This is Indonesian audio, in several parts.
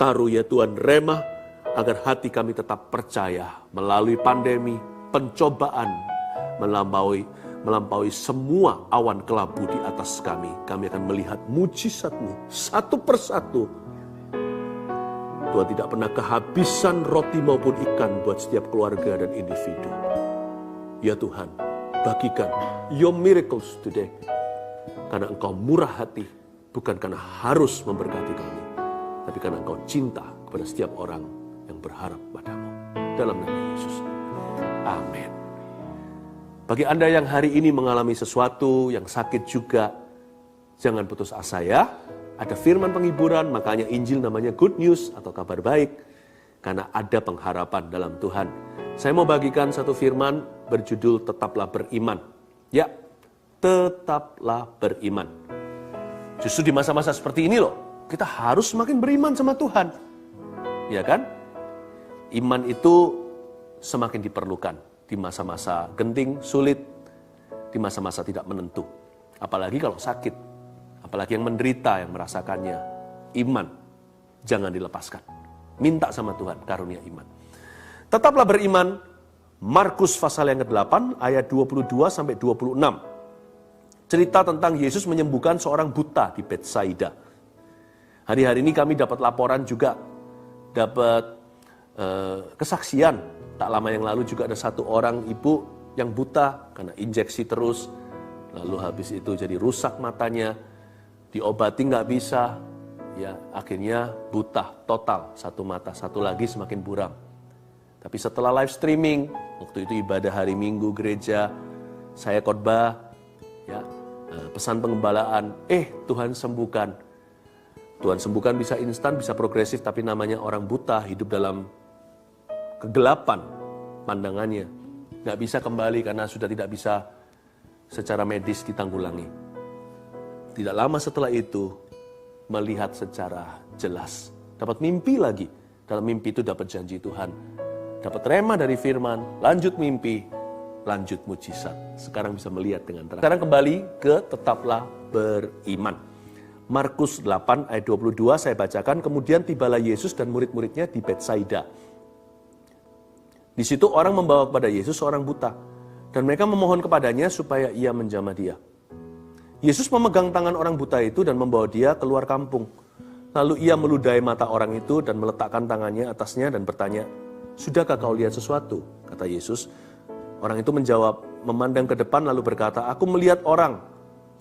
taruh ya Tuhan remah, agar hati kami tetap percaya melalui pandemi, pencobaan, melampaui semua awan kelabu di atas kami. Kami akan melihat mujizat-Mu satu persatu. Tuhan tidak pernah kehabisan roti maupun ikan buat setiap keluarga dan individu. Ya Tuhan, bagikan your miracles today. Karena Engkau murah hati, bukan karena harus memberkati kami, tapi karena Engkau cinta kepada setiap orang yang berharap padamu. Dalam nama Yesus. Amin. Bagi Anda yang hari ini mengalami sesuatu, yang sakit juga, jangan putus asa ya. Ada firman penghiburan, makanya Injil namanya Good News atau kabar baik. Karena ada pengharapan dalam Tuhan. Saya mau bagikan satu firman berjudul Tetaplah Beriman. Ya, tetaplah beriman. Justru di masa-masa seperti ini loh, kita harus semakin beriman sama Tuhan. Ya kan? Iman itu semakin diperlukan di masa-masa genting, sulit, di masa-masa tidak menentu. Apalagi kalau sakit, apalagi yang menderita, yang merasakannya. Iman, jangan dilepaskan. Minta sama Tuhan karunia iman. Tetaplah beriman, Markus pasal yang ke-8 ayat 22-26. Cerita tentang Yesus menyembuhkan seorang buta di Betsaida. Hari-hari ini kami dapat laporan juga, dapat kesaksian. Tak lama yang lalu juga ada satu orang ibu yang buta karena injeksi terus. Lalu habis itu jadi rusak matanya, diobati nggak bisa, ya akhirnya buta total, satu mata, satu lagi semakin buram. Tapi setelah live streaming, waktu itu ibadah hari Minggu gereja, saya khotbah, ya pesan pengembalaan, Tuhan sembuhkan. Tuhan sembuhkan bisa instan, bisa progresif, tapi namanya orang buta hidup dalam kegelapan pandangannya. Nggak bisa kembali karena sudah tidak bisa secara medis ditanggulangi. Tidak lama setelah itu, melihat secara jelas. Dapat mimpi lagi. Dalam mimpi itu dapat janji Tuhan. Dapat rema dari firman, lanjut mimpi, lanjut mujizat. Sekarang bisa melihat dengan terang. Sekarang kembali ke tetaplah beriman. Markus 8 ayat 22 saya bacakan. Kemudian tibalah Yesus dan murid-muridnya di Betsaida. Di situ orang membawa kepada Yesus seorang buta. Dan mereka memohon kepadanya supaya ia menjamah dia. Yesus memegang tangan orang buta itu dan membawa dia keluar kampung. Lalu ia meludahi mata orang itu dan meletakkan tangannya atasnya dan bertanya, "Sudahkah kau lihat sesuatu?" Kata Yesus. Orang itu menjawab, memandang ke depan lalu berkata, "Aku melihat orang.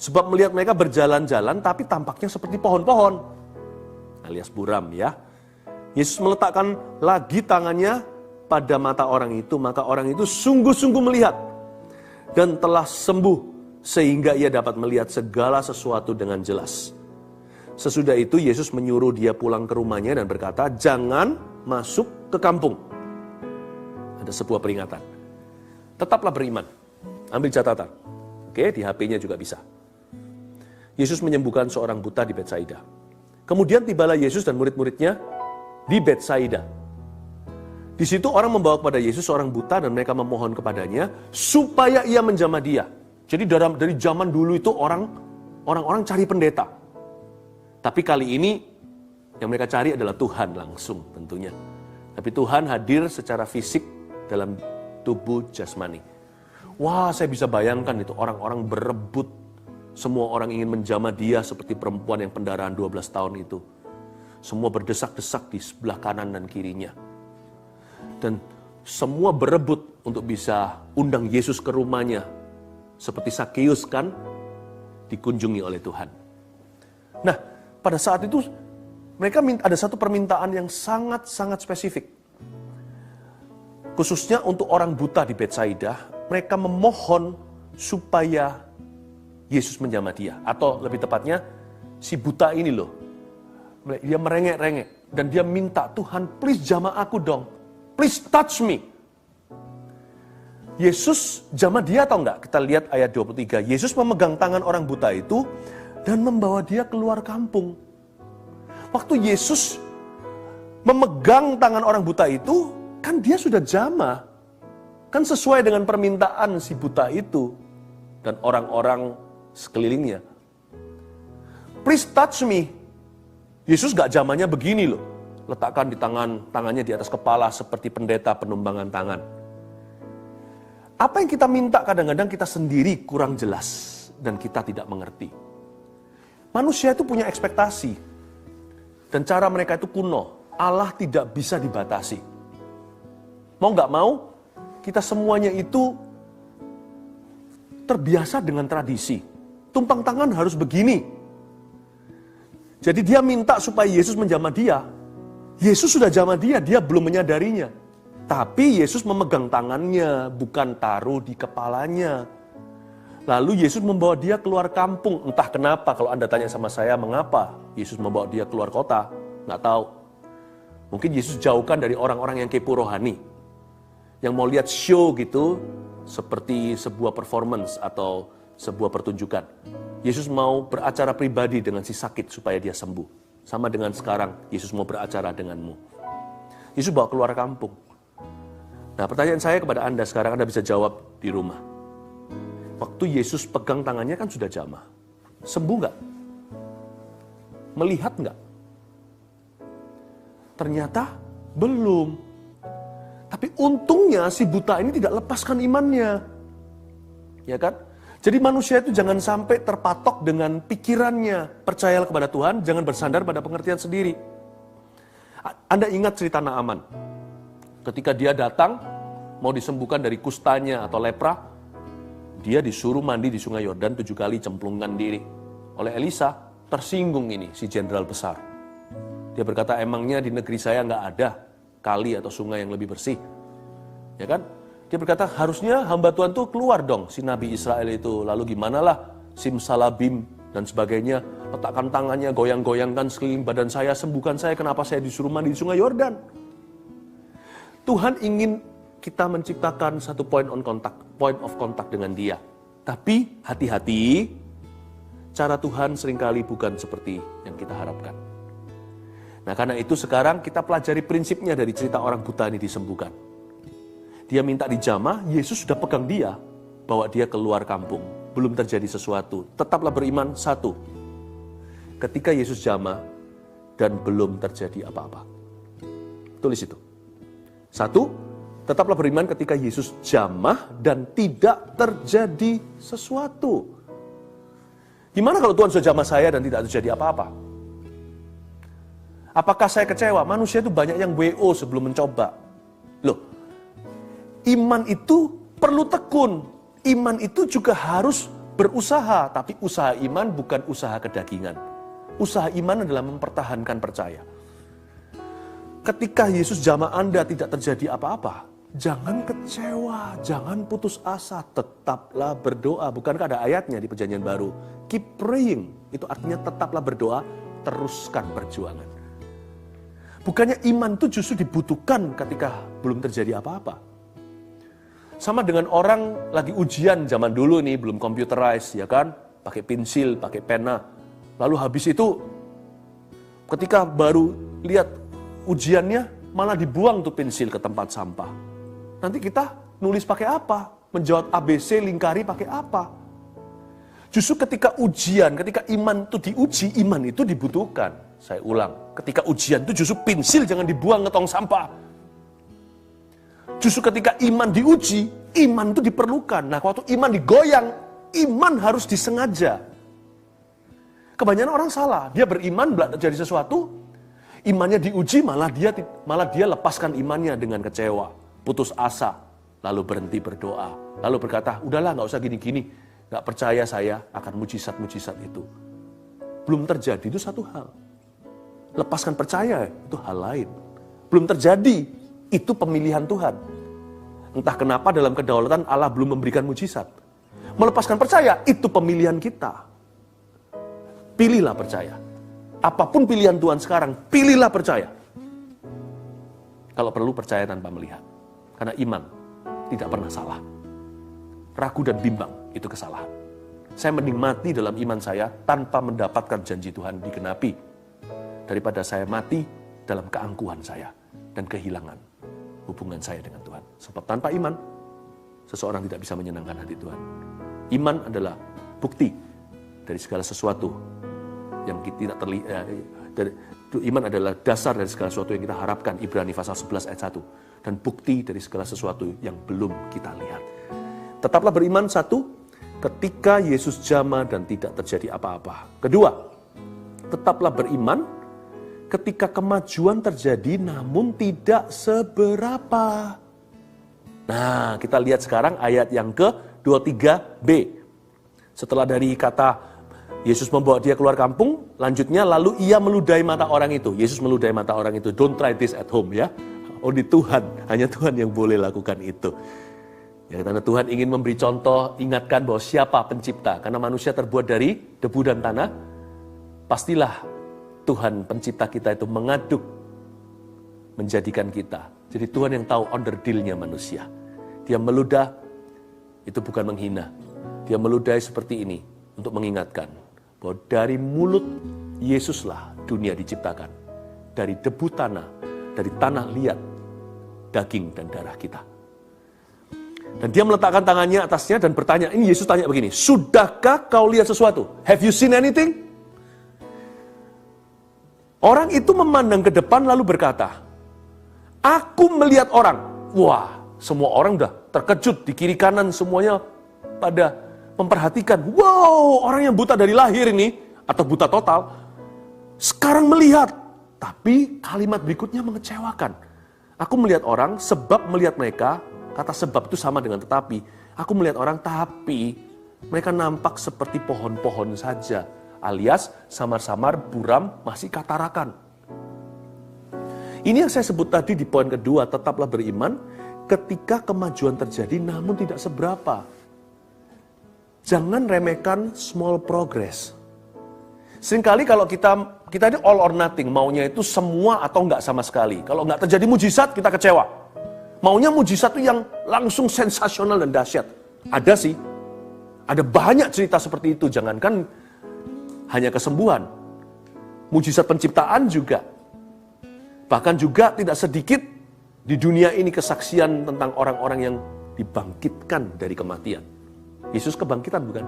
Sebab melihat mereka berjalan-jalan tapi tampaknya seperti pohon-pohon." Alias buram ya. Yesus meletakkan lagi tangannya pada mata orang itu, maka orang itu sungguh-sungguh melihat dan telah sembuh sehingga ia dapat melihat segala sesuatu dengan jelas. Sesudah itu Yesus menyuruh dia pulang ke rumahnya dan berkata, "Jangan masuk ke kampung." Ada sebuah peringatan. Tetaplah beriman. Ambil catatan. Oke, di HP-nya juga bisa. Yesus menyembuhkan seorang buta di Betsaida. Kemudian tibalah Yesus dan murid-muridnya di Betsaida. Di situ orang membawa kepada Yesus seorang buta dan mereka memohon kepadanya supaya ia menjamah dia. Jadi dari zaman dulu itu orang-orang cari pendeta. Tapi kali ini yang mereka cari adalah Tuhan langsung tentunya. Tapi Tuhan hadir secara fisik dalam tubuh jasmani. Wah, saya bisa bayangkan itu orang-orang berebut. Semua orang ingin menjamah dia seperti perempuan yang pendarahan 12 tahun itu. Semua berdesak-desak di sebelah kanan dan kirinya. Dan semua berebut untuk bisa undang Yesus ke rumahnya. Seperti Sakeus kan dikunjungi oleh Tuhan. Nah, pada saat itu mereka ada satu permintaan yang sangat-sangat spesifik. Khususnya untuk orang buta di Betsaida, mereka memohon supaya Yesus menjamah dia. Atau lebih tepatnya, si buta ini loh. Dia merengek-rengek. Dan dia minta, "Tuhan, please jamah aku dong. Please touch me." Yesus jamah dia atau enggak? Kita lihat ayat 23. Yesus memegang tangan orang buta itu dan membawa dia keluar kampung. Waktu Yesus memegang tangan orang buta itu, kan dia sudah jamah. Kan sesuai dengan permintaan si buta itu dan orang-orang sekelilingnya. "Please touch me." Yesus gak jamahnya begini loh. letakkan di tangannya di atas kepala seperti pendeta penumbangan tangan. Apa yang kita minta kadang-kadang kita sendiri kurang jelas dan kita tidak mengerti. Manusia itu punya ekspektasi dan cara mereka itu kuno. Allah tidak bisa dibatasi. Mau nggak mau, kita semuanya itu terbiasa dengan tradisi. Tumpang tangan harus begini. Jadi dia minta supaya Yesus menjamah dia. Yesus sudah jamah dia belum menyadarinya. Tapi Yesus memegang tangannya, bukan taruh di kepalanya. Lalu Yesus membawa dia keluar kampung. Entah kenapa, kalau Anda tanya sama saya, mengapa Yesus membawa dia keluar kota? Nggak tahu. Mungkin Yesus jauhkan dari orang-orang yang kepo rohani. Yang mau lihat show gitu, seperti sebuah performance atau sebuah pertunjukan. Yesus mau beracara pribadi dengan si sakit supaya dia sembuh. Sama dengan sekarang, Yesus mau beracara denganmu. Yesus bawa keluar kampung. Nah, pertanyaan saya kepada Anda sekarang, Anda bisa jawab di rumah. Waktu Yesus pegang tangannya kan sudah jamah. Sembuh nggak? Melihat nggak? Ternyata belum. Tapi untungnya si buta ini tidak lepaskan imannya. Ya kan? Jadi manusia itu jangan sampai terpatok dengan pikirannya. Percayalah kepada Tuhan, jangan bersandar pada pengertian sendiri. Anda ingat cerita Naaman. Ketika dia datang, mau disembuhkan dari kustanya atau lepra, dia disuruh mandi di sungai Yordan 7 kali, cemplungkan diri. Oleh Elisa, tersinggung ini si jenderal besar. Dia berkata, emangnya di negeri saya nggak ada kali atau sungai yang lebih bersih? Ya kan? Dia berkata, harusnya hamba Tuhan tuh keluar dong, si Nabi Israel itu. Lalu gimanalah, simsalabim dan sebagainya. Letakkan tangannya, goyang-goyangkan sekeliling badan saya, sembuhkan saya, kenapa saya disuruh mandi di sungai Yordan? Tuhan ingin kita menciptakan satu point of contact dengan dia. Tapi hati-hati, cara Tuhan seringkali bukan seperti yang kita harapkan. Nah, karena itu sekarang kita pelajari prinsipnya dari cerita orang buta ini disembuhkan. Dia minta dijamah, Yesus sudah pegang dia, bawa dia keluar kampung. Belum terjadi sesuatu. Tetaplah beriman, satu. Ketika Yesus jamah dan belum terjadi apa-apa. Tulis itu. Satu, tetaplah beriman ketika Yesus jamah dan tidak terjadi sesuatu. Gimana kalau Tuhan sudah jamah saya dan tidak terjadi apa-apa? Apakah saya kecewa? Manusia itu banyak yang WO sebelum mencoba. Loh, iman itu perlu tekun. Iman itu juga harus berusaha. Tapi usaha iman bukan usaha kedagingan. Usaha iman adalah mempertahankan percaya. Ketika Yesus jamah Anda tidak terjadi apa-apa, jangan kecewa, jangan putus asa, tetaplah berdoa. Bukankah ada ayatnya di Perjanjian Baru? Keep praying. Itu artinya tetaplah berdoa, teruskan perjuangan. Bukannya iman itu justru dibutuhkan ketika belum terjadi apa-apa. Sama dengan orang lagi ujian zaman dulu nih, belum computerized, ya kan? Pakai pensil, pakai pena. Lalu habis itu, ketika baru lihat ujiannya, malah dibuang tuh pensil ke tempat sampah. Nanti kita nulis pakai apa? Menjawab ABC, lingkari pakai apa? Justru ketika ujian, ketika iman itu diuji, iman itu dibutuhkan. Saya ulang, ketika ujian itu justru pensil jangan dibuang ke tong sampah. Justru ketika iman diuji, iman itu diperlukan. Nah, waktu iman digoyang, iman harus disengaja. Kebanyakan orang salah, dia beriman, belum terjadi sesuatu, imannya diuji, malah dia lepaskan imannya dengan kecewa, putus asa, lalu berhenti berdoa, lalu berkata, udahlah nggak usah gini-gini, nggak percaya saya akan mujizat-mujizat itu. Belum terjadi itu satu hal. Lepaskan percaya itu hal lain. Belum terjadi, itu pemilihan Tuhan. Entah kenapa dalam kedaulatan Allah belum memberikan mujizat. Melepaskan percaya, itu pemilihan kita. Pilihlah percaya. Apapun pilihan Tuhan sekarang, pilihlah percaya. Kalau perlu percaya tanpa melihat. Karena iman tidak pernah salah. Ragu dan bimbang, itu kesalahan. Saya mending mati dalam iman saya tanpa mendapatkan janji Tuhan digenapi. Daripada saya mati dalam keangkuhan saya dan kehilangan hubungan saya dengan Tuhan. Sebab tanpa iman, seseorang tidak bisa menyenangkan hati Tuhan. Iman adalah bukti dari segala sesuatu yang Iman adalah dasar dari segala sesuatu yang kita harapkan, Ibrani pasal 11 ayat 1. Dan bukti dari segala sesuatu yang belum kita lihat. Tetaplah beriman, satu, ketika Yesus jamah dan tidak terjadi apa-apa. Kedua, tetaplah beriman ketika kemajuan terjadi namun tidak seberapa. Nah, kita lihat sekarang ayat yang ke-23b. Setelah dari kata Yesus membawa dia keluar kampung, lanjutnya lalu ia meludahi mata orang itu. Yesus meludahi mata orang itu. Don't try this at home ya. Only Tuhan, hanya Tuhan yang boleh lakukan itu. Ya, karena Tuhan ingin memberi contoh, ingatkan bahwa siapa pencipta. Karena manusia terbuat dari debu dan tanah, pastilah Tuhan pencipta kita itu mengaduk, menjadikan kita. Jadi Tuhan yang tahu onderdilnya manusia. Dia meludah, itu bukan menghina. Dia meludahi seperti ini, untuk mengingatkan bahwa dari mulut Yesuslah dunia diciptakan. Dari debu tanah, dari tanah liat, daging dan darah kita. Dan dia meletakkan tangannya atasnya dan bertanya, ini Yesus tanya begini, sudahkah kau lihat sesuatu? Have you seen anything? Orang itu memandang ke depan lalu berkata, aku melihat orang. Wah, semua orang udah terkejut di kiri kanan, semuanya pada memperhatikan. Wow, orang yang buta dari lahir ini, atau buta total, sekarang melihat. Tapi kalimat berikutnya mengecewakan. Aku melihat orang, sebab melihat mereka, kata sebab itu sama dengan tetapi. Aku melihat orang, tapi mereka nampak seperti pohon-pohon saja. Alias samar-samar, buram, masih katarakan. Ini yang saya sebut tadi di poin kedua, tetaplah beriman ketika kemajuan terjadi namun tidak seberapa. Jangan remehkan small progress. Seringkali kalau kita ini all or nothing, maunya itu semua atau enggak sama sekali. Kalau enggak terjadi mujizat, kita kecewa. Maunya mujizat itu yang langsung sensasional dan dahsyat. Ada sih, ada banyak cerita seperti itu. Jangankan hanya kesembuhan, mujizat penciptaan juga. Bahkan juga tidak sedikit di dunia ini kesaksian tentang orang-orang yang dibangkitkan dari kematian. Yesus kebangkitan bukan?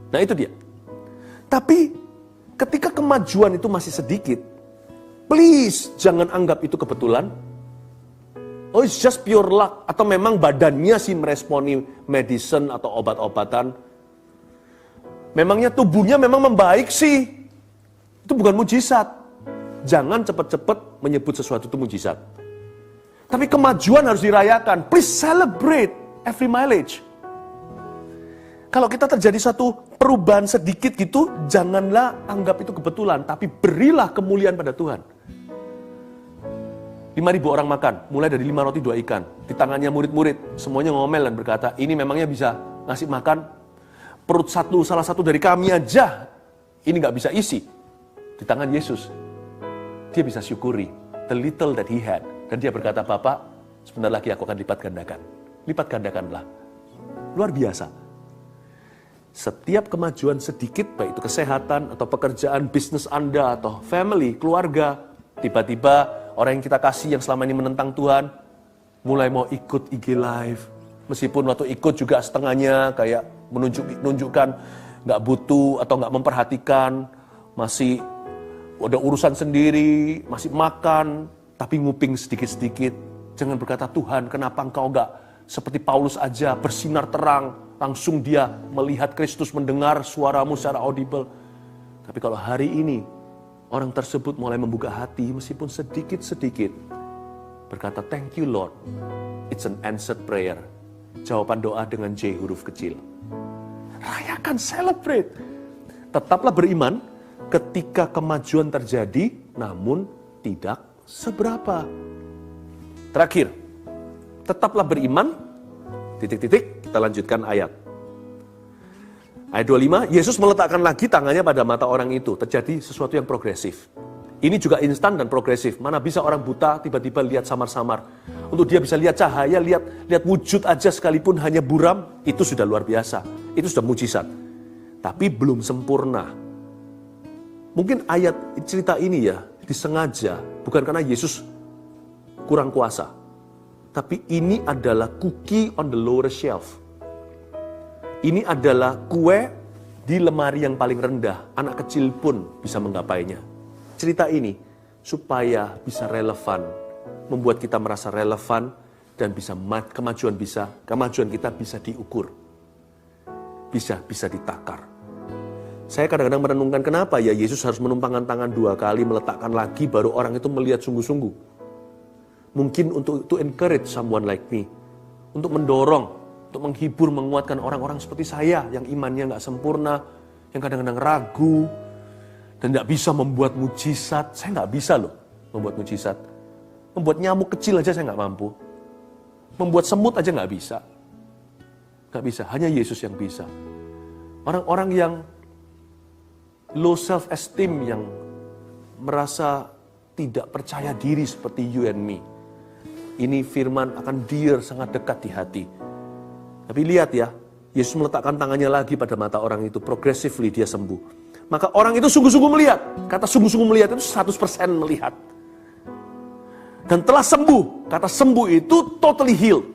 Nah itu dia. Tapi ketika kemajuan itu masih sedikit, please jangan anggap itu kebetulan. Oh it's just pure luck. Atau memang badannya sih meresponi medicine atau obat-obatan. Memangnya tubuhnya memang membaik sih. Itu bukan mujizat. Jangan cepat-cepat menyebut sesuatu itu mujizat. Tapi kemajuan harus dirayakan. Please celebrate every mileage. Kalau kita terjadi satu perubahan sedikit gitu, janganlah anggap itu kebetulan, tapi berilah kemuliaan pada Tuhan. 5.000 orang makan, mulai dari 5 roti 2 ikan. Di tangannya murid-murid, semuanya ngomel dan berkata, ini memangnya bisa ngasih makan perut salah satu dari kami aja. Ini gak bisa isi. Di tangan Yesus, dia bisa syukuri the little that he had. Dan dia berkata, Bapak, sebentar lagi aku akan lipat gandakan. Lipat gandakanlah. Luar biasa. Setiap kemajuan sedikit, baik itu kesehatan atau pekerjaan, bisnis Anda atau family, keluarga, tiba-tiba orang yang kita kasih yang selama ini menentang Tuhan, mulai mau ikut IG Live. Meskipun waktu ikut juga setengahnya kayak menunjukkan nggak butuh atau nggak memperhatikan, masih ada urusan sendiri, masih makan, tapi nguping sedikit-sedikit. Jangan berkata, Tuhan kenapa engkau nggak seperti Paulus aja bersinar terang, langsung dia melihat Kristus, mendengar suaramu secara audible. Tapi kalau hari ini orang tersebut mulai membuka hati meskipun sedikit-sedikit, berkata thank you Lord, it's an answered prayer. Jawaban doa dengan J huruf kecil. Rayakan, celebrate. Tetaplah beriman ketika kemajuan terjadi namun tidak seberapa. Terakhir, tetaplah beriman, kita lanjutkan ayat. Ayat 25, Yesus meletakkan lagi tangannya pada mata orang itu. Terjadi sesuatu yang progresif. Ini juga instan dan progresif. Mana bisa orang buta tiba-tiba lihat samar-samar. Untuk dia bisa lihat cahaya, lihat wujud aja sekalipun hanya buram, itu sudah luar biasa. Itu sudah mujizat. Tapi belum sempurna. Mungkin ayat cerita ini ya disengaja, bukan karena Yesus kurang kuasa. Tapi ini adalah cookie on the lower shelf. Ini adalah kue di lemari yang paling rendah. Anak kecil pun bisa menggapainya. cerita ini supaya bisa relevan, membuat kita merasa relevan dan kemajuan kita bisa diukur. Bisa ditakar. Saya kadang-kadang merenungkan kenapa ya Yesus harus menumpangkan tangan 2 kali, meletakkan lagi, baru orang itu melihat sungguh-sungguh. Mungkin untuk to encourage someone like me, untuk mendorong, untuk menghibur, menguatkan orang-orang seperti saya yang imannya nggak sempurna, yang kadang-kadang ragu, dan nggak bisa membuat mujizat. Saya nggak bisa loh membuat mujizat. Membuat nyamuk kecil aja saya nggak mampu. Membuat semut aja nggak bisa. Nggak bisa, hanya Yesus yang bisa. Orang-orang yang low self-esteem, yang merasa tidak percaya diri seperti you and me. Ini firman akan dear, sangat dekat di hati. Tapi lihat ya, Yesus meletakkan tangannya lagi pada mata orang itu, progressively dia sembuh. Maka orang itu sungguh-sungguh melihat. Kata sungguh-sungguh melihat itu 100% melihat. Dan telah sembuh. Kata sembuh itu totally healed.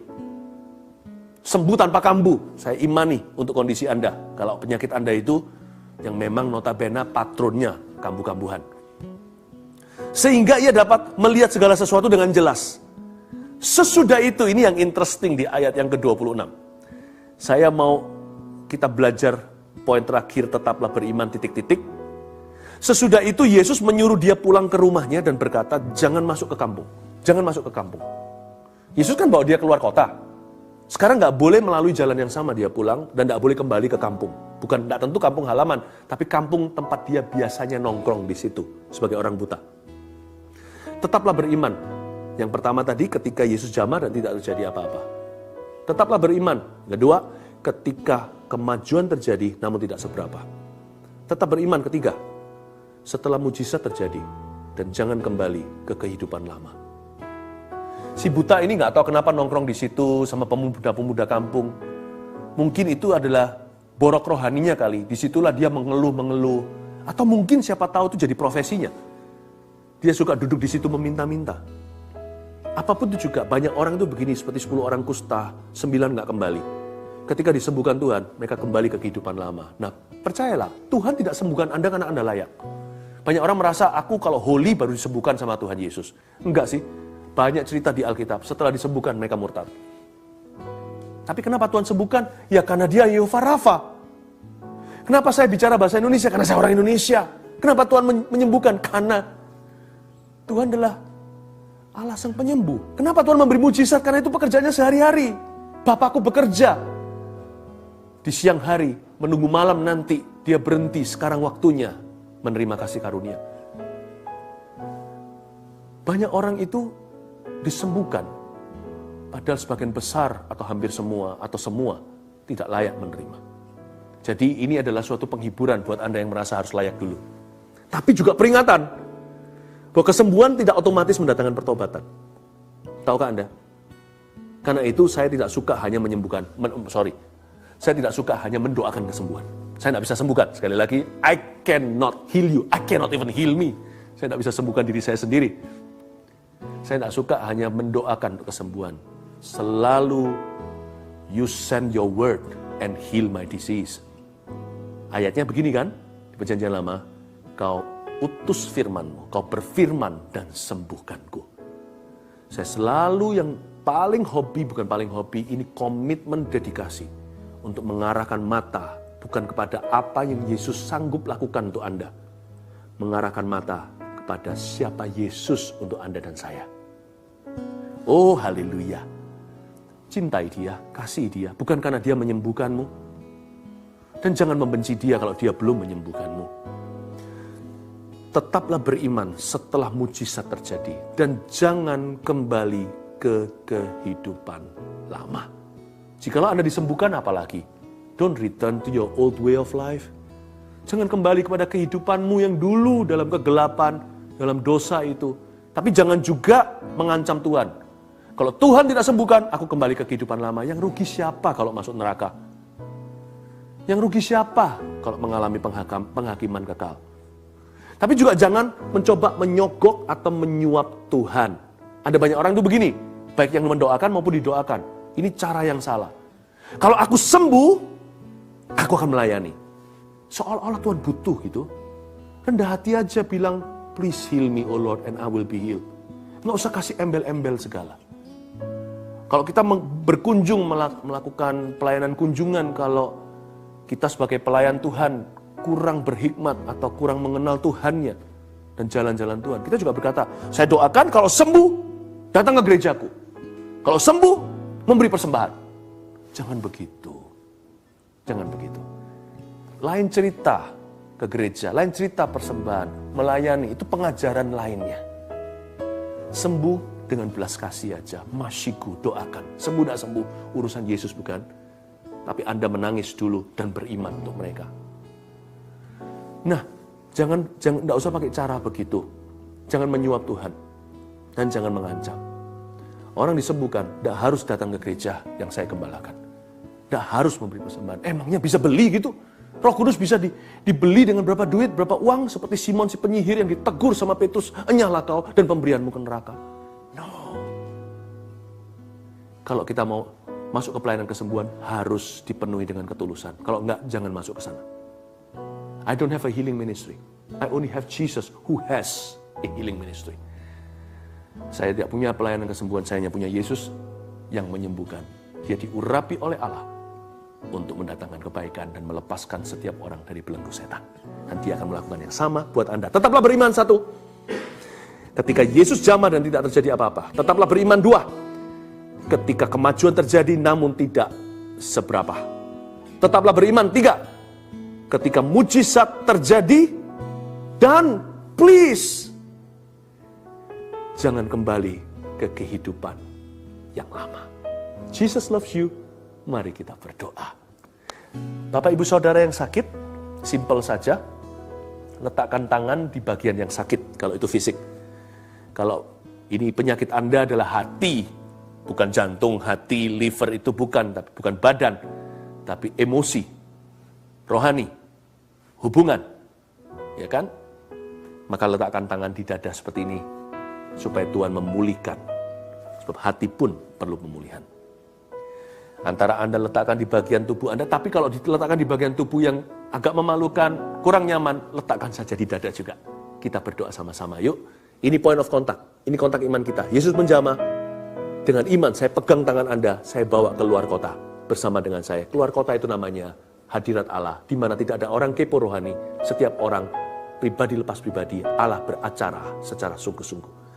Sembuh tanpa kambuh. Saya imani untuk kondisi Anda. Kalau penyakit Anda itu yang memang notabene patronnya kambuh-kambuhan. Sehingga ia dapat melihat segala sesuatu dengan jelas. Sesudah itu, ini yang interesting di ayat yang ke-26. Saya mau kita belajar poin terakhir, tetaplah beriman, titik-titik. Sesudah itu Yesus menyuruh dia pulang ke rumahnya dan berkata, jangan masuk ke kampung. Jangan masuk ke kampung. Yesus kan bawa dia keluar kota. Sekarang nggak boleh melalui jalan yang sama dia pulang dan nggak boleh kembali ke kampung. Bukan, nggak tentu kampung halaman, tapi kampung tempat dia biasanya nongkrong di situ sebagai orang buta. Tetaplah beriman. Yang pertama tadi, ketika Yesus jamah dan tidak terjadi apa-apa. Tetaplah beriman. Kedua, ketika kemajuan terjadi namun tidak seberapa. Tetap beriman. Ketiga, setelah mujizat terjadi dan jangan kembali ke kehidupan lama. Si buta ini nggak tahu kenapa nongkrong di situ sama pemuda-pemuda kampung. Mungkin itu adalah borok rohaninya kali. Disitulah dia mengeluh-mengeluh. Atau mungkin siapa tahu itu jadi profesinya. Dia suka duduk di situ meminta-minta. Apapun itu juga, banyak orang itu begini, seperti 10 orang kusta, 9 nggak kembali. Ketika disembuhkan Tuhan, mereka kembali ke kehidupan lama. Nah, percayalah, Tuhan tidak sembuhkan Anda karena Anda layak. Banyak orang merasa, aku kalau holy baru disembuhkan sama Tuhan Yesus. Enggak sih. Banyak cerita di Alkitab, setelah disembuhkan mereka murtad. Tapi kenapa Tuhan sembuhkan? Ya karena dia Yehova Rafa. Kenapa saya bicara bahasa Indonesia? Karena saya orang Indonesia. Kenapa Tuhan menyembuhkan? Karena Tuhan adalah Allah sang penyembuh. Kenapa Tuhan memberi mujizat? Karena itu pekerjaannya sehari-hari. Bapakku bekerja di siang hari, menunggu malam nanti dia berhenti, sekarang waktunya menerima kasih karunia. Banyak orang itu disembuhkan, padahal sebagian besar atau hampir semua atau semua tidak layak menerima. Jadi ini adalah suatu penghiburan buat Anda yang merasa harus layak dulu. Tapi juga peringatan bahwa kesembuhan tidak otomatis mendatangkan pertobatan. Tahukah Anda? Karena itu saya tidak suka hanya menyembuhkan, saya tidak suka hanya mendoakan kesembuhan. Saya tidak bisa sembuhkan. Sekali lagi, I cannot heal you. I cannot even heal me. Saya tidak bisa sembuhkan diri saya sendiri. Saya tidak suka hanya mendoakan untuk kesembuhan. Selalu you send your word and heal my disease. Ayatnya begini kan? Di Perjanjian Lama, kau utus firman-Mu, kau berfirman dan sembuhkanku. Saya selalu yang paling hobi, bukan paling hobi, ini komitmen dedikasi untuk mengarahkan mata bukan kepada apa yang Yesus sanggup lakukan untuk Anda. Mengarahkan mata kepada siapa Yesus untuk Anda dan saya. Oh haleluya. Cintai dia, kasih dia, bukan karena dia menyembuhkanmu. Dan jangan membenci dia kalau dia belum menyembuhkanmu. Tetaplah beriman setelah mujizat terjadi. Dan jangan kembali ke kehidupan lama. Jikalau Anda disembuhkan apalagi, don't return to your old way of life. Jangan kembali kepada kehidupanmu yang dulu dalam kegelapan, dalam dosa itu. Tapi jangan juga mengancam Tuhan. Kalau Tuhan tidak sembuhkan, aku kembali ke kehidupan lama. Yang rugi siapa kalau masuk neraka? Yang rugi siapa kalau mengalami penghakiman kekal? Tapi juga jangan mencoba menyogok atau menyuap Tuhan. Ada banyak orang itu begini, baik yang mendoakan maupun didoakan. Ini cara yang salah. Kalau aku sembuh, aku akan melayani. Seolah-olah Tuhan butuh gitu. Rendah hati aja bilang, please heal me, oh Lord, and I will be healed. Nggak usah kasih embel-embel segala. Kalau kita berkunjung, melakukan pelayanan kunjungan, kalau kita sebagai pelayan Tuhan kurang berhikmat atau kurang mengenal Tuhannya dan jalan-jalan Tuhan, kita juga berkata, saya doakan kalau sembuh, datang ke gerejaku. Kalau sembuh, memberi persembahan. Jangan begitu. Jangan begitu. Lain cerita ke gereja, lain cerita persembahan, melayani, itu pengajaran lainnya. Sembuh dengan belas kasih aja, masyiku, doakan. Sembuh tidak sembuh, urusan Yesus bukan. Tapi Anda menangis dulu dan beriman untuk mereka. Nah, tidak usah pakai cara begitu. Jangan menyuap Tuhan. Dan jangan mengancam. Orang disembuhkan, tidak harus datang ke gereja yang saya gembalakan. Tidak harus memberi persembahan. Emangnya bisa beli gitu? Roh Kudus bisa dibeli dengan berapa duit, berapa uang, seperti Simon si penyihir yang ditegur sama Petrus, enyahlah kau dan pemberianmu ke neraka. No. Kalau kita mau masuk ke pelayanan kesembuhan, harus dipenuhi dengan ketulusan. Kalau enggak, jangan masuk ke sana. I don't have a healing ministry. I only have Jesus who has a healing ministry. Saya tidak punya pelayanan kesembuhan, saya hanya punya Yesus yang menyembuhkan. Dia diurapi oleh Allah untuk mendatangkan kebaikan dan melepaskan setiap orang dari belenggu setan. Dan dia akan melakukan yang sama buat Anda. Tetaplah beriman, satu. Ketika Yesus jamah dan tidak terjadi apa-apa. Tetaplah beriman, dua. Ketika kemajuan terjadi namun tidak seberapa. Tetaplah beriman, tiga. Ketika mujizat terjadi dan please jangan kembali ke kehidupan yang lama. Jesus loves you. Mari kita berdoa. Bapak ibu saudara yang sakit, simple saja. Letakkan tangan di bagian yang sakit, kalau itu fisik. Kalau ini penyakit Anda adalah hati, bukan jantung, hati, liver itu bukan badan, tapi emosi, rohani, hubungan, ya kan? Maka letakkan tangan di dada seperti ini, supaya Tuhan memulihkan. Sebab hati pun perlu pemulihan. Antara Anda letakkan di bagian tubuh Anda, tapi kalau diletakkan di bagian tubuh yang agak memalukan, kurang nyaman, letakkan saja di dada juga. Kita berdoa sama-sama, yuk. Ini point of contact, ini kontak iman kita. Yesus menjamah, dengan iman saya pegang tangan Anda, saya bawa keluar kota bersama dengan saya. Keluar kota itu namanya hadirat Allah, di mana tidak ada orang kepo rohani. Setiap orang pribadi lepas pribadi, Allah beracara secara sungguh-sungguh.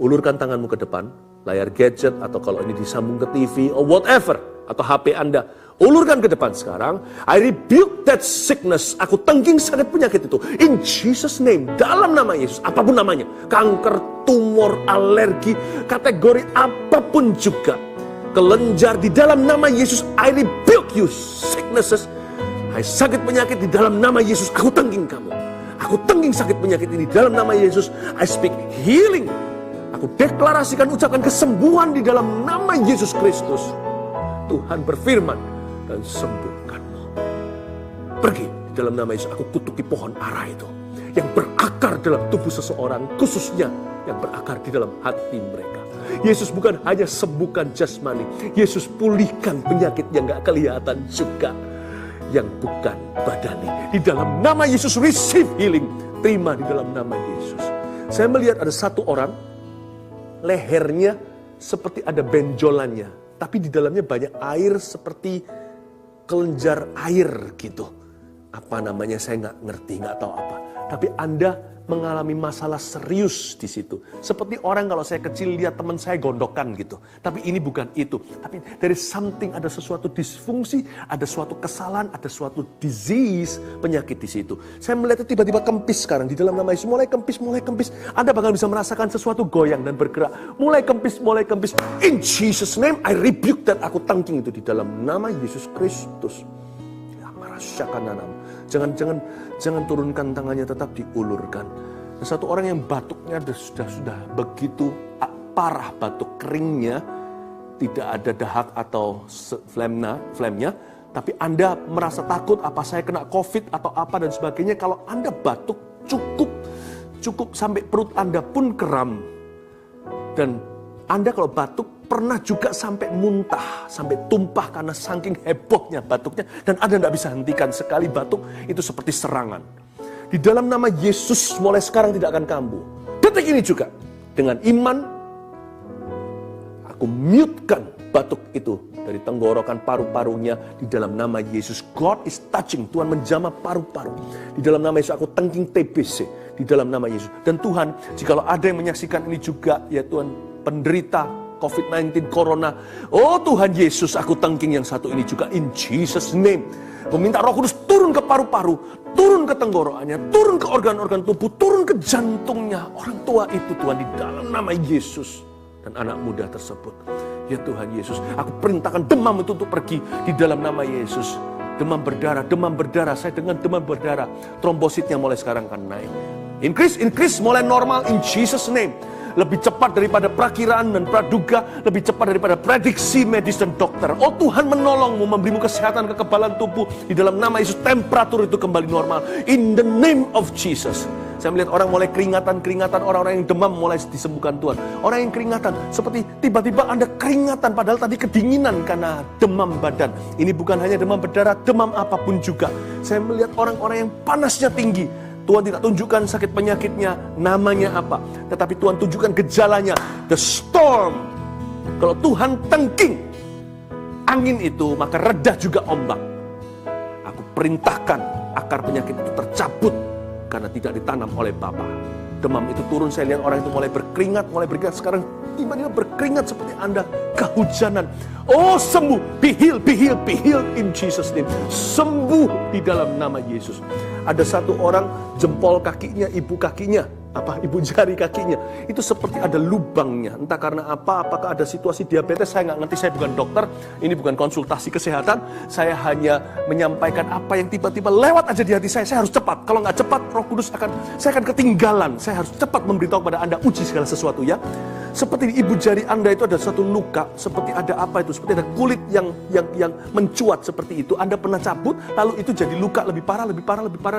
Ulurkan tanganmu ke depan, layar gadget atau kalau ini disambung ke TV or whatever, atau HP Anda, ulurkan ke depan sekarang. I rebuke that sickness. Aku tengging sakit penyakit itu. In Jesus name, dalam nama Yesus, apapun namanya, kanker, tumor, alergi, kategori apapun juga, kelenjar, di dalam nama Yesus, I rebuke you sicknesses. Hai sakit penyakit, di dalam nama Yesus, aku tengging kamu. Aku tengging sakit penyakit ini dalam nama Yesus. I speak healing. Aku deklarasikan, ucapkan kesembuhan di dalam nama Yesus Kristus. Tuhan berfirman dan sembuhkanmu. Pergi di dalam nama Yesus. Aku kutuki pohon ara itu yang berakar dalam tubuh seseorang, khususnya yang berakar di dalam hati mereka. Yesus bukan hanya sembuhkan jasmani, Yesus pulihkan penyakit yang gak kelihatan juga, yang bukan badani. Di dalam nama Yesus receive healing. Terima di dalam nama Yesus. Saya melihat ada satu orang, lehernya seperti ada benjolannya, tapi di dalamnya banyak air seperti kelenjar air gitu. Apa namanya saya nggak ngerti, nggak tahu apa. Tapi Anda mengalami masalah serius di situ. Seperti orang kalau saya kecil lihat teman saya gondokan gitu. Tapi ini bukan itu. Tapi dari something, ada sesuatu disfungsi, ada suatu kesalahan, ada suatu disease, penyakit di situ. Saya melihat tiba-tiba kempis sekarang di dalam nama Yesus. Mulai kempis. Anda bakal bisa merasakan sesuatu goyang dan bergerak. Mulai kempis. In Jesus name, I rebuke that. Aku tangking itu di dalam nama Yesus Kristus. Jangan turunkan tangannya, tetap diulurkan. Satu orang yang batuknya sudah begitu parah, batuk keringnya, tidak ada dahak atau flemnya, tapi Anda merasa takut apa saya kena COVID atau apa dan sebagainya. Kalau Anda batuk cukup sampai perut Anda pun kram. Dan Anda kalau batuk pernah juga sampai muntah, sampai tumpah karena saking hebohnya batuknya. Dan Anda tidak bisa hentikan, sekali batuk itu seperti serangan. Di dalam nama Yesus mulai sekarang tidak akan kambuh. Detik ini juga, dengan iman, aku mute-kan batuk itu dari tenggorokan paru-parunya di dalam nama Yesus. God is touching. Tuhan menjamah paru-paru. Di dalam nama Yesus aku tengking TBC. Di dalam nama Yesus. Dan Tuhan, jikalau ada yang menyaksikan ini juga, ya Tuhan, penderita COVID-19, Corona. Oh Tuhan Yesus, aku tengking yang satu ini juga. In Jesus' name. Aku minta Roh Kudus turun ke paru-paru, turun ke tenggorokannya, turun ke organ-organ tubuh, turun ke jantungnya. Orang tua itu Tuhan, di dalam nama Yesus. Dan anak muda tersebut. Ya Tuhan Yesus, aku perintahkan demam itu untuk pergi di dalam nama Yesus. Demam berdarah, saya dengan demam berdarah. Trombositnya mulai sekarang akan naik. Increase, mulai normal in Jesus' name. Lebih cepat daripada prakiraan dan praduga, lebih cepat daripada prediksi medis dan dokter. Oh Tuhan menolongmu, memberimu kesehatan, kekebalan tubuh. Di dalam nama Yesus, temperatur itu kembali normal. In the name of Jesus. Saya melihat orang mulai keringatan, orang-orang yang demam mulai disembuhkan Tuhan. Orang yang keringatan, seperti tiba-tiba Anda keringatan, padahal tadi kedinginan karena demam badan. Ini bukan hanya demam berdarah, demam apapun juga. Saya melihat orang-orang yang panasnya tinggi. Tuhan tidak tunjukkan sakit penyakitnya, namanya apa. Tetapi Tuhan tunjukkan gejalanya, the storm. Kalau Tuhan tengking angin itu, maka reda juga ombak. Aku perintahkan akar penyakit itu tercabut. Karena tidak ditanam oleh Bapa. Demam itu turun, saya lihat orang itu mulai berkeringat. Sekarang tiba-tiba berkeringat seperti Anda kehujanan. Oh sembuh, be healed in Jesus name. Sembuh di dalam nama Yesus. Ada satu orang jempol kakinya, ibu jari kakinya, itu seperti ada lubangnya. Entah karena apa, apakah ada situasi diabetes, saya nggak ngerti, saya bukan dokter. Ini bukan konsultasi kesehatan. Saya hanya menyampaikan apa yang tiba-tiba lewat aja di hati saya. Saya harus cepat. Kalau nggak cepat, Roh Kudus saya akan ketinggalan. Saya harus cepat memberitahu kepada Anda, uji segala sesuatu ya. Seperti di ibu jari Anda itu ada satu luka, seperti ada apa itu, seperti ada kulit yang mencuat seperti itu. Anda pernah cabut, lalu itu jadi luka lebih parah,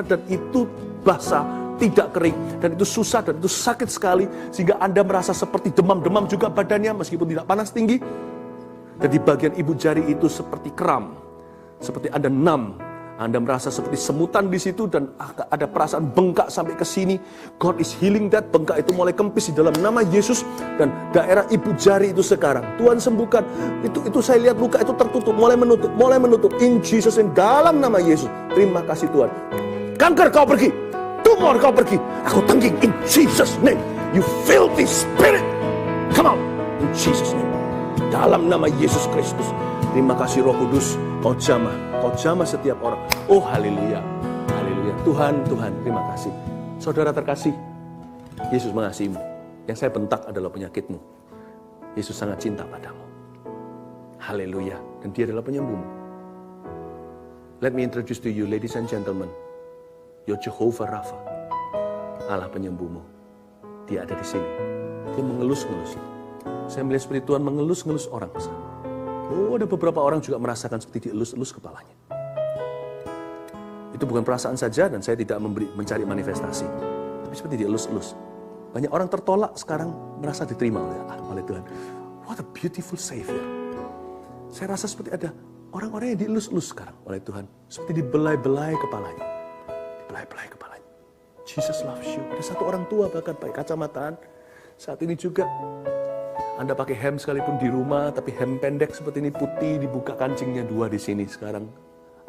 dan itu basah, tidak kering, dan itu susah, dan itu sakit sekali, sehingga Anda merasa seperti demam juga badannya, meskipun tidak panas tinggi. Dan di bagian ibu jari itu seperti kram, seperti Anda enam. Anda merasa seperti semutan di situ, dan ada perasaan bengkak sampai ke sini. God is healing that. Bengkak itu mulai kempis di dalam nama Yesus, dan daerah ibu jari itu sekarang Tuhan sembuhkan. Itu saya lihat luka itu tertutup, mulai menutup. In Jesus name, dalam nama Yesus. Terima kasih Tuhan. Kanker kau pergi, tumor kau pergi. Aku tengking in Jesus name. You filthy spirit, come out in Jesus name. Dalam nama Yesus Kristus. Terima kasih Roh Kudus. Kau jamah setiap orang. Oh haleluya, haleluya. Tuhan, terima kasih. Saudara terkasih, Yesus mengasihimu. Yang saya bentak adalah penyakitmu. Yesus sangat cinta padamu. Haleluya. Dan dia adalah penyembuhmu. Let me introduce to you, ladies and gentlemen, your Jehovah Rapha, Allah penyembuhmu. Dia ada di sini. Dia mengelus-ngelus. Saya melihat seperti Tuhan mengelus-ngelus orang ke sana. Oh, ada beberapa orang juga merasakan seperti dielus-elus kepalanya. Itu bukan perasaan saja, dan saya tidak mencari manifestasi. Tapi seperti dielus-elus. Banyak orang tertolak sekarang merasa diterima oleh Tuhan. What a beautiful Savior. Saya rasa seperti ada orang-orang yang dielus-elus sekarang oleh Tuhan. Seperti dibelai-belai kepalanya. Dibelai-belai kepalanya. Jesus loves you. Ada satu orang tua bahkan pakai kacamataan. Saat ini juga Anda pakai hem sekalipun di rumah, tapi hem pendek seperti ini putih, dibuka kancingnya 2 di sini sekarang.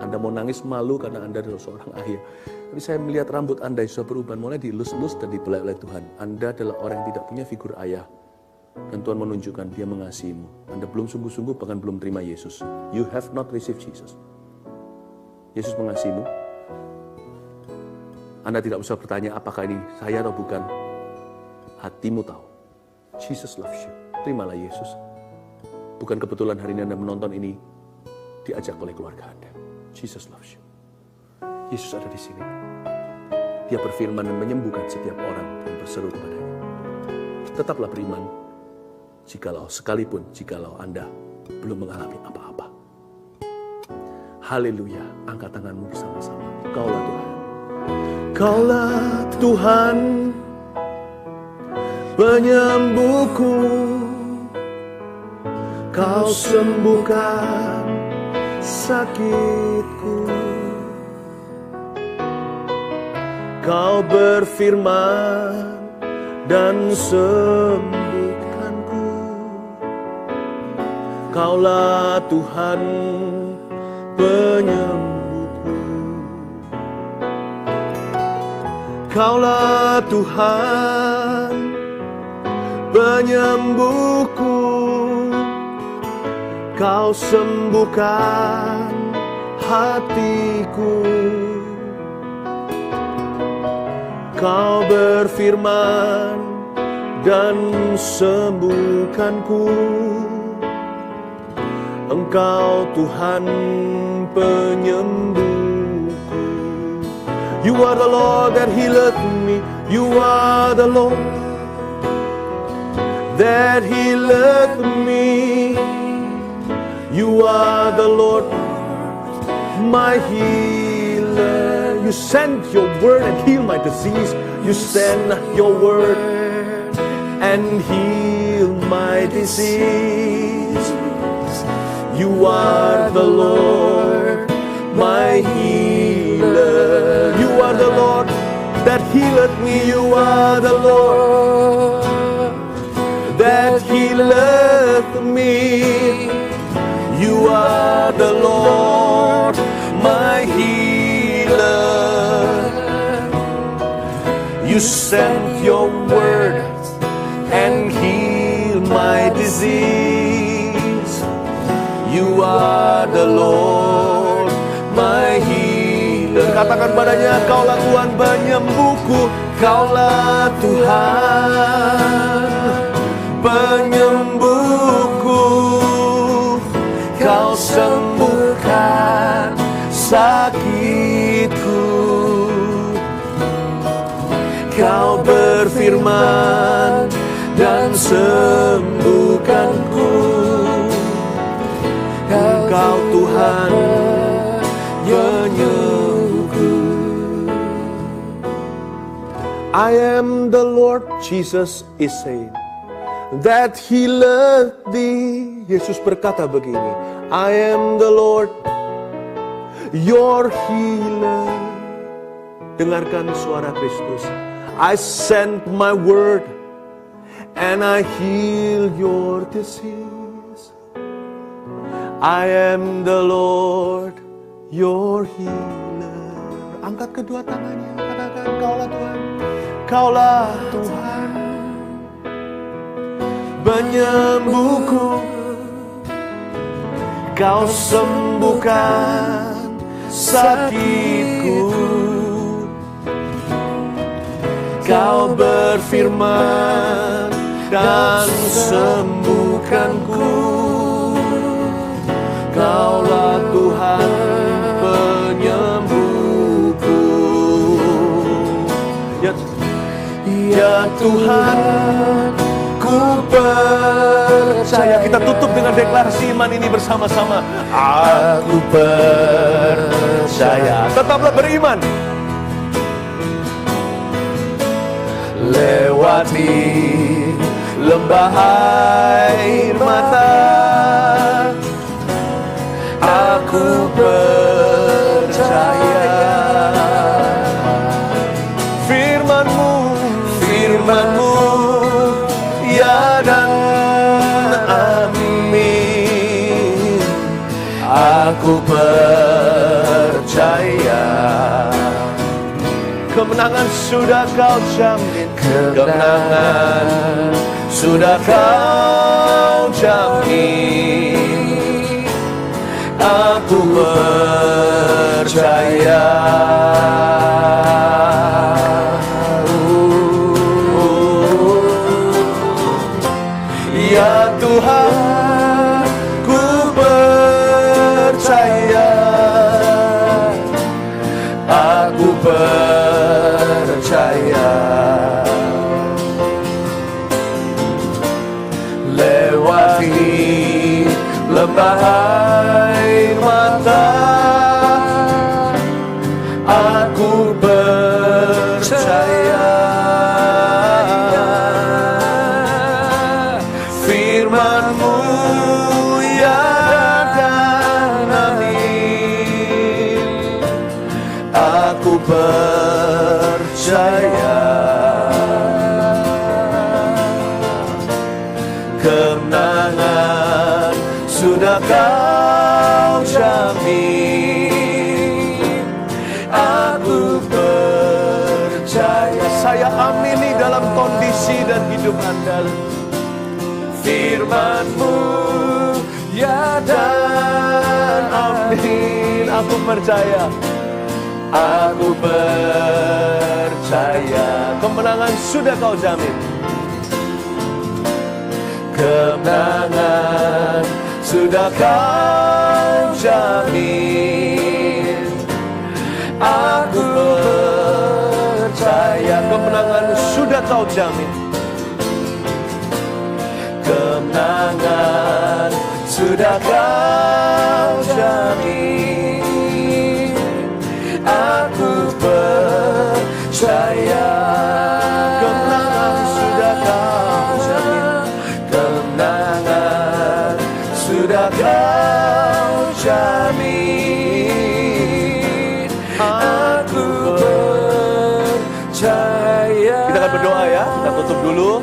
Anda mau nangis malu karena Anda adalah seorang ayah. Tapi saya melihat rambut Anda yang sudah berubah, mulai dilus-lus dan dibelai oleh Tuhan. Anda adalah orang yang tidak punya figur ayah. Dan Tuhan menunjukkan Dia mengasihimu. Anda belum sungguh-sungguh, bahkan belum terima Yesus. You have not received Jesus. Yesus mengasihimu. Anda tidak usah bertanya apakah ini saya atau bukan. Hatimu tahu. Jesus loves you. Terimalah Yesus. Bukan kebetulan hari ini Anda menonton ini diajak oleh keluarga Anda. Jesus loves you. Yesus ada di sini. Dia berfirman dan menyembuhkan setiap orang yang berseru kepadanya. Tetaplah beriman, jikalau Anda belum mengalami apa-apa. Haleluya. Angkat tanganmu bersama-sama. Kaulah Tuhan. Kaulah Tuhan, penyembuhku. Kau sembuhkan sakitku. Kau berfirman dan sembuhkanku. Kaulah Tuhan penyembuhku. Kaulah Tuhan penyembuhku. Kau sembuhkan hatiku. Kau berfirman dan sembuhkanku. Engkau Tuhan penyembuhku. You are the Lord that healeth me. You are the Lord that healeth me. You are the Lord my healer. You send your word and heal my disease. You send your word and heal my disease. You are the Lord my healer. You are the Lord that healeth me. You are the Lord that healeth me. You are the Lord my healer. You sent your word and heal my disease. You are the Lord my healer. Katakan padanya, Kaulah Tuhan penyembuhku. Kaulah Tuhan penyembuhku. Kau sembuhkan sakitku. Kau berfirman dan sembuhkanku. Engkau Tuhan penyembuhku. I am the Lord, Jesus is saying, that healeth thee. Yesus berkata begini, I am the Lord, your healer. Dengarkan suara Kristus. I send my word and I heal your disease. I am the Lord, your healer. Angkat kedua tangannya, katakan, Kaulah Tuhan. Kaulah Tuhan penyembuhku. Kau sembuhkan sakitku. Kau berfirman dan sembuhkanku. Kaulah Tuhan penyembuhku. Ya Tuhan, ku percaya. Kita tutup dengan deklarasi iman ini bersama-sama. Aku percaya. Tetaplah beriman. Lewati lembah air mata, aku percaya. Firman-Mu ya dan amin. Aku percaya. Kemenangan sudah Kau jamin. Kemenangan sudah Kau jamin. Aku percaya. Ya Tuhan, ku percaya. Aku percaya. Lewati lembah air mata, aku percaya. Firman-Mu ya dan amin. Aku percaya. percaya. Kemenangan sudah kau jamin. Aku percaya. Saya amini dalam kondisi dan hidup Anda. Firman-Mu ya dan amin. Aku percaya. Aku percaya. Kemenangan sudah kau jamin. Kemenangan sudah kau jamin. Aku percaya. Kemenangan sudah kau jamin. Kemenangan sudah kau jamin. Aku percaya. Kemenangan sudah kau jamin. Kemenangan sudah kau jamin. Aku percaya. Kita akan berdoa ya. Kita tutup dulu.